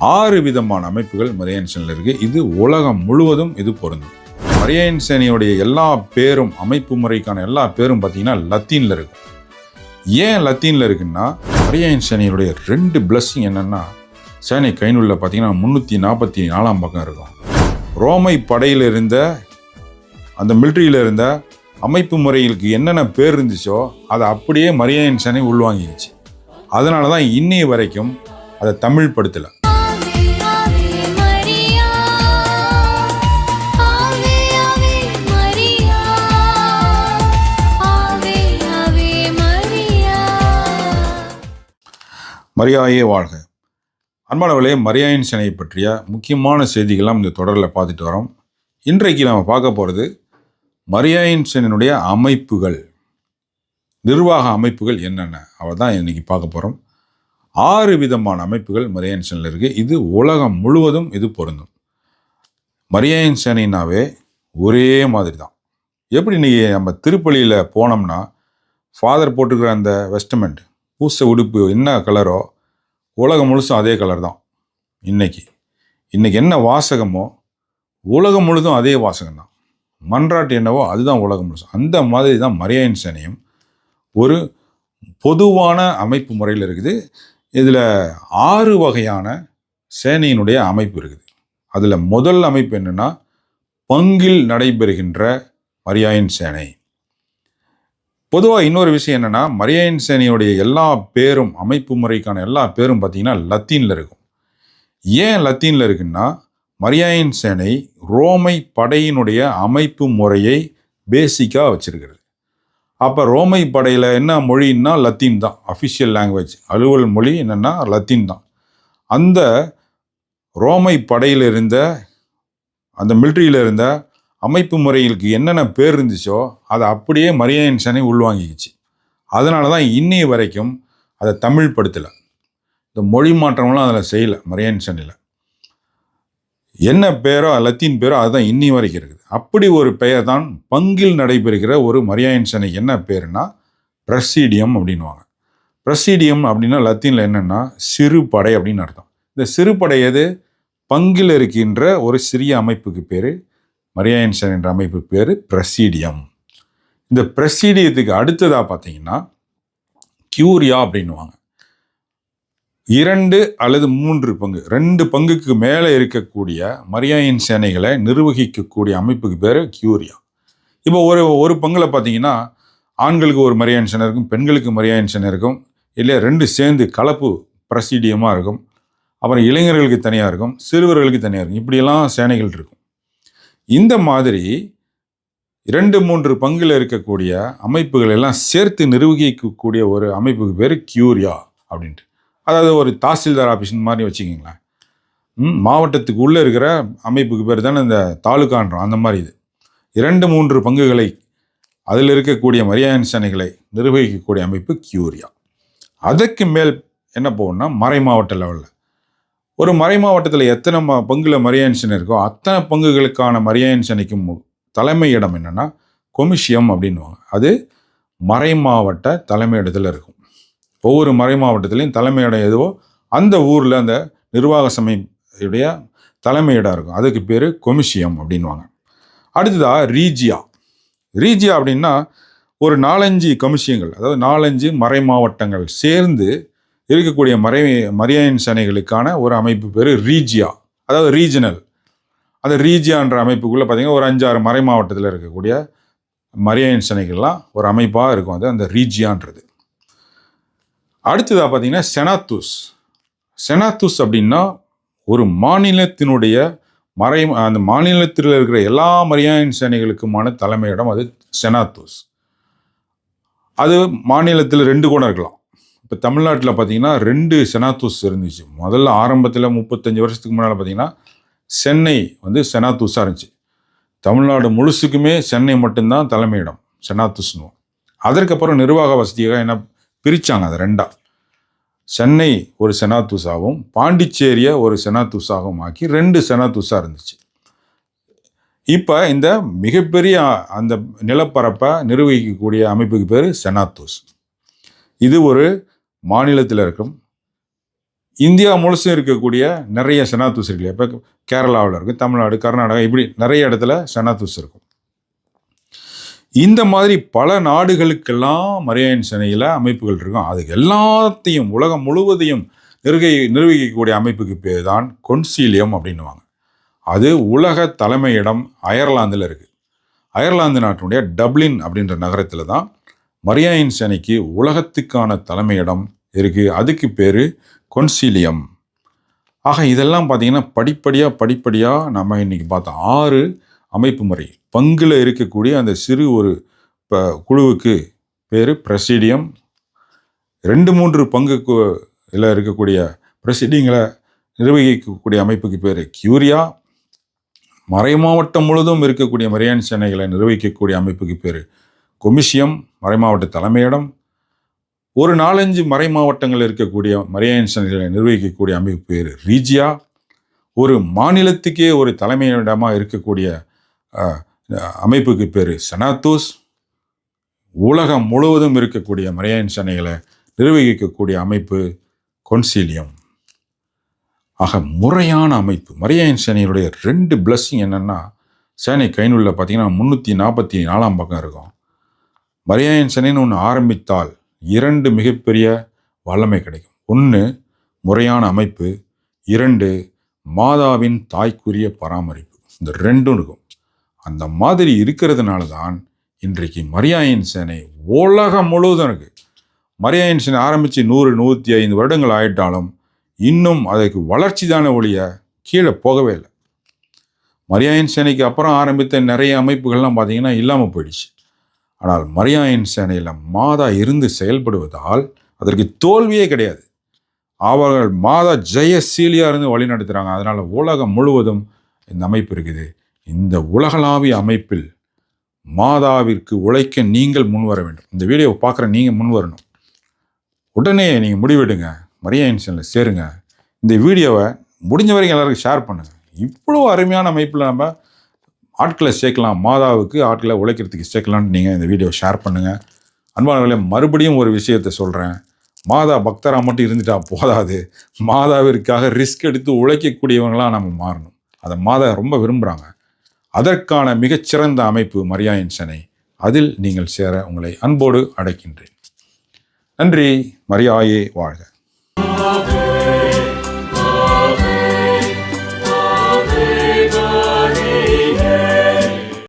6 விதமான அமைப்புகள் மரியாயன் சேனையில் இருக்குது. இது உலகம் முழுவதும் இது பொருந்தும். மரியாயன் சேனையுடைய எல்லா பேரும், அமைப்பு முறைக்கான எல்லா பேரும் பார்த்தீங்கன்னா லத்தீனில் இருக்கும். ஏன் லத்தீனில் இருக்குன்னா, மரியாயன் சேனையுடைய 2 பிளஸ்ஸிங் என்னென்னா, சேனை கைநூலில் பார்த்தீங்கன்னா 344ஆம் பக்கம் இருக்கும். ரோமை படையில் இருந்த அந்த மிலிட்ரியில் இருந்த அமைப்பு முறைகளுக்கு என்னென்ன பேர் இருந்துச்சோ அதை அப்படியே மரியாயன் சேனை உள்வாங்கிடுச்சு. அதனால தான் இன்னைய வரைக்கும் அதை தமிழ் படுத்தலை. மரியாயே வாழ்க. அன்பானவர்களே, மரியாயன் சேனையை பற்றிய முக்கியமான செய்திகள்லாம் இந்த தொடரில் பார்த்துட்டு வரோம். இன்றைக்கு நாம் பார்க்க போகிறது மரியாயன் சேனையினுடைய அமைப்புகள், நிர்வாக அமைப்புகள் என்னென்ன அவள் தான் இன்றைக்கி பார்க்க போகிறோம். 6 விதமான அமைப்புகள் மரியாயன் சேனையில் இருக்குது. இது உலகம் முழுவதும் இது பொருந்தும். மரியாயன் சேனைனாவே ஒரே மாதிரி தான். எப்படி நீங்கள் நம்ம திருப்பலியில் போனோம்னா ஃபாதர் போட்டுக்கிற அந்த வெஸ்ட்மெண்ட், பூச உடுப்பு என்ன கலரோ உலகம் முழுசும் அதே கலர் தான். இன்னைக்கு என்ன வாசகமோ உலகம் முழுதும் அதே வாசகம் தான். மன்றாட்டு என்னவோ அதுதான் உலகம் முழுசும். அந்த மாதிரி தான் மரியாயன் சேனையும் ஒரு பொதுவான அமைப்பு முறையில் இருக்குது. இதில் 6 வகையான சேனையினுடைய அமைப்பு இருக்குது. அதில் முதல் அமைப்பு என்னென்னா, பங்கில் நடைபெறுகின்ற மரியாயன் சேனை. பொதுவாக இன்னொரு விஷயம் என்னென்னா, மரியாயன் சேனையுடைய எல்லா பேரும், அமைப்பு முறைக்கான எல்லா பேரும் பார்த்திங்கன்னா லத்தீனில் இருக்கும். ஏன் லத்தீனில் இருக்குன்னா, மரியாயன் சேனை ரோமை படையினுடைய அமைப்பு முறையை பேசிக்காக வச்சிருக்கிறது. அப்போ ரோமை படையில் என்ன மொழின்னா லத்தீன் தான் அஃபிஷியல் லாங்குவேஜ். அலுவல் மொழி என்னென்னா லத்தீன் தான். அந்த ரோமை படையில் இருந்த, அந்த மிலிட்ரியில் இருந்த அமைப்பு முறைகளுக்கு என்னென்ன பேர் இருந்துச்சோ அதை அப்படியே மரியாயன் சேனை உள்வாங்கிக்கிச்சு. அதனால தான் இன்னைய வரைக்கும் அதை தமிழ் படுத்தலை. இந்த மொழி மாற்றம்லாம் அதில் செய்யலை. மரியாயன் சேனையில் என்ன பேரோ, லத்தீன் பேரோ, அதுதான் இன்னி வரைக்கும் இருக்குது. அப்படி ஒரு பெயர் தான் பங்கில் நடைபெறுகிற ஒரு மரியாயன் சேனை. என்ன பேருனா பிரசீடியம் அப்படின்வாங்க. பிரசீடியம் அப்படின்னா லத்தீனில் என்னென்னா சிறு படை அப்படின்னு அர்த்தம். இந்த சிறு படை எது? பங்கில் இருக்கின்ற ஒரு சிறிய அமைப்புக்கு பேர் மரியாயன் சேனை என்ற அமைப்பு பேர் பிரசீடியம். இந்த பிரசீடியத்துக்கு அடுத்ததாக பார்த்தீங்கன்னா கியூரியா அப்படின்வாங்க. 2 அல்லது 3 பங்கு, 2 பங்குக்கு மேலே இருக்கக்கூடிய மரியாயன் சேனைகளை நிர்வகிக்கக்கூடிய அமைப்புக்கு பேர் கியூரியா. இப்போ ஒரு பங்கில் பார்த்தீங்கன்னா ஆண்களுக்கு ஒரு மரியாயன் சேனை இருக்கும், பெண்களுக்கு மரியாயன் சேனை இருக்கும், இல்லை 2 சேர்ந்து கலப்பு பிரசீடியமாக இருக்கும். அப்புறம் இளைஞர்களுக்கு தனியாக இருக்கும், சிறுவர்களுக்கு தனியாக இருக்கும். இப்படியெல்லாம் சேனைகள் இருக்கும். இந்த மாதிரி 2-3 பங்கில் இருக்கக்கூடிய அமைப்புகள் எல்லாம் சேர்த்து நிர்வகிக்கக்கூடிய ஒரு அமைப்புக்கு பேர் கியூரியா அப்படின்ட்டு. அதாவது ஒரு தாசில்தார் ஆஃபீஸ் மாதிரி வச்சுக்கிங்களேன். மாவட்டத்துக்கு உள்ளே இருக்கிற அமைப்புக்கு பேர் தானே இந்த தாலுகான்றோம். அந்த மாதிரி இது 2-3 பங்குகளை அதில் இருக்கக்கூடிய மரியாயன் சேனைகளை நிர்வகிக்கக்கூடிய அமைப்பு கியூரியா. அதற்கு மேல் என்ன போகணும்னா மறை மாவட்ட லெவலில் ஒரு மறை மாவட்டத்தில் எத்தனை பங்குல மரியாயன் சேனை இருக்கோ அத்தனை பங்குகளுக்கான மரியாயன் சேனைக்கும் தலைமை இடம் என்னென்னா கொமிஷியம் அப்படின்வாங்க. அது மறை மாவட்ட தலைமையிடத்தில் இருக்கும். ஒவ்வொரு மறை மாவட்டத்திலையும் தலைமையிடம் எதுவோ அந்த ஊரில் அந்த நிர்வாக சபையுடைய தலைமையிடம் இருக்கும். அதுக்கு பேர் கொமிஷியம் அப்படின்வாங்க. அடுத்ததாக ரீஜியா. ரீஜியா அப்படின்னா ஒரு 4-5 கமிஷியங்கள், அதாவது 4-5 மறை மாவட்டங்கள் சேர்ந்து இருக்கக்கூடிய மரியாயன் சேனைகளுக்கான ஒரு அமைப்பு பேர் ரீஜியா, அதாவது ரீஜனல். அந்த ரீஜியான்ற அமைப்புக்குள்ளே பார்த்தீங்கன்னா ஒரு 5-6 மறை மாவட்டத்தில் இருக்கக்கூடிய மரியாயன் சேனைகள்லாம் ஒரு அமைப்பாக இருக்கும். அது அந்த ரீஜியான்றது. அடுத்ததாக பார்த்தீங்கன்னா செனாத்துஸ். செனாத்துஸ் அப்படின்னா ஒரு மாநிலத்தினுடைய அந்த மாநிலத்தில் இருக்கிற எல்லா மரியாயன் சேனைகளுக்குமான தலைமையிடம் அது செனாத்துஸ். அது மாநிலத்தில் 2 கூட இருக்கலாம். இப்போ தமிழ்நாட்டில் பார்த்தீங்கன்னா 2 செனாத்துஸ் இருந்துச்சு. முதல்ல ஆரம்பத்தில் 35 வருஷத்துக்கு முன்னால் பார்த்தீங்கன்னா சென்னை செனாத்துஸாக இருந்துச்சு. தமிழ்நாடு முழுசுக்குமே சென்னை மட்டும்தான் தலைமையிடம், செனாத்துஸ்னு. அதற்கப்புறம் நிர்வாக வசதியாக என்ன பிரித்தாங்க அதை 2. சென்னை ஒரு செனாத்துஸாகவும் பாண்டிச்சேரியை ஒரு செனாத்துஸாகவும் ஆக்கி 2 செனாத்துஸாக இருந்துச்சு. இப்போ இந்த மிகப்பெரிய அந்த நிலப்பரப்பை நிர்வகிக்கக்கூடிய அமைப்புக்கு பேர் செனாத்துஸ். இது ஒரு மாநிலத்தில் இருக்கும். இந்தியா முழுசும் இருக்கக்கூடிய நிறைய செனாத்தூஸ் இருக்கு. இப்போ கேரளாவில் இருக்குது, தமிழ்நாடு, கர்நாடகா, இப்படி நிறைய இடத்துல செனாத்தூஸ் இருக்கும். இந்த மாதிரி பல நாடுகளுக்கெல்லாம் மரியாயன் சேனையில் அமைப்புகள் இருக்கும். அது எல்லாத்தையும் உலகம் முழுவதையும் நிர்வகிக்கக்கூடிய அமைப்புக்கு பேர் தான் கொன்சீலியம் அப்படின்னுவாங்க. அது உலக தலைமையிடம் அயர்லாந்தில் இருக்குது. அயர்லாந்து நாட்டினுடைய டப்ளின் அப்படின்ற நகரத்தில் தான் மரியாயன் சேனைக்கு உலகத்துக்கான தலைமையிடம் இருக்குது. அதுக்கு பேர் கொன்சீலியம். ஆக இதெல்லாம் பார்த்திங்கன்னா படிப்படியாக நம்ம இன்றைக்கி பார்த்தோம் 6 அமைப்பு முறை. பங்கில் இருக்கக்கூடிய அந்த சிறு ஒரு குழுவுக்கு பேர் பிரசிடியம். 2-3 பங்குக்கு இருக்கக்கூடிய பிரசிடியங்களை நிர்வகிக்கக்கூடிய அமைப்புக்கு பேர் கியூரியா. மறைமாவட்டம் முழுவதும் இருக்கக்கூடிய மரியாயன் சேனைகளை நிர்வகிக்கக்கூடிய அமைப்புக்கு பேர் கொமிஷியம், மறைமாவட்ட தலைமையிடம். ஒரு 4-5 மறை மாவட்டங்கள் இருக்கக்கூடிய மரியாயன் சேனைகளை நிர்வகிக்கக்கூடிய அமைப்பு பேர் ரீஜியா. ஒரு மாநிலத்துக்கே ஒரு தலைமையிடமாக இருக்கக்கூடிய அமைப்புக்கு பேர் செனாத்தூஸ். உலகம் முழுவதும் இருக்கக்கூடிய மரியாயன் சேனைகளை நிர்வகிக்கக்கூடிய அமைப்பு கொன்சீலியம். ஆக முறையான அமைப்பு. மரியாயன் சேனையுடைய 2 பிளஸ்ஸிங் என்னென்னா, சேனை கைநூலில் பார்த்தீங்கன்னா 344 பக்கம் இருக்கும். மரியாயன் சேனைன்னு ஒன்று ஆரம்பித்தால் 2 மிகப்பெரிய வல்லமை கிடைக்கும். 1 முறையான அமைப்பு, 2 மாதாவின் தாய்க்குரிய பராமரிப்பு. இந்த 2 இருக்கும். அந்த மாதிரி இருக்கிறதுனால தான் இன்றைக்கு மரியாயன் சேனை உலகம் முழுவதும் இருக்குது. மரியாயன் சேனை ஆரம்பித்து 100-105 வருடங்கள் ஆயிட்டாலும் இன்னும் அதுக்கு வளர்ச்சி தானே ஒழிய கீழே போகவே இல்லை. மரியாயன் சேனைக்கு அப்புறம் ஆரம்பித்த நிறைய அமைப்புகள்லாம் பார்த்திங்கன்னா இல்லாமல் போயிடுச்சு. ஆனால் மரியாயன் சேனையில் மாதா இருந்து செயல்படுவதால் அதற்கு தோல்வியே கிடையாது. அவர்கள் மாதா ஜெயசீலியாக இருந்து வழி நடத்துகிறாங்க. அதனால் உலகம் முழுவதும் இந்த அமைப்பு இருக்குது. இந்த உலகளாவிய அமைப்பில் மாதாவிற்கு உழைக்க நீங்கள் முன்வர வேண்டும். இந்த வீடியோவை பார்க்குற நீங்கள் முன் வரணும். உடனே நீங்கள் முடிவெடுங்க, மரியாயன் சேனலில் சேருங்க. இந்த வீடியோவை முடிஞ்ச வரைக்கும் எல்லாருக்கும் ஷேர் பண்ணுங்கள். இவ்வளோ அருமையான அமைப்பில் நம்ம ஆட்களை சேர்க்கலாம், மாதாவுக்கு ஆட்களை உழைக்கிறதுக்கு சேர்க்கலான்னு நீங்கள் இந்த வீடியோ ஷேர் பண்ணுங்கள். அன்பானவர்களே, மறுபடியும் ஒரு விஷயத்தை சொல்கிறேன். மாதா பக்தராக மட்டும் இருந்துட்டா போதாது. மாதாவிற்காக ரிஸ்க் எடுத்து உழைக்கக்கூடியவங்களாக நம்ம மாறணும். அதை மாதா ரொம்ப விரும்புகிறாங்க. அதற்கான மிகச்சிறந்த அமைப்பு மரியாயன் சேனை. அதில் நீங்கள் சேர உங்களை அன்போடு அழைக்கின்றேன். நன்றி. மரியாயே வாழ்க.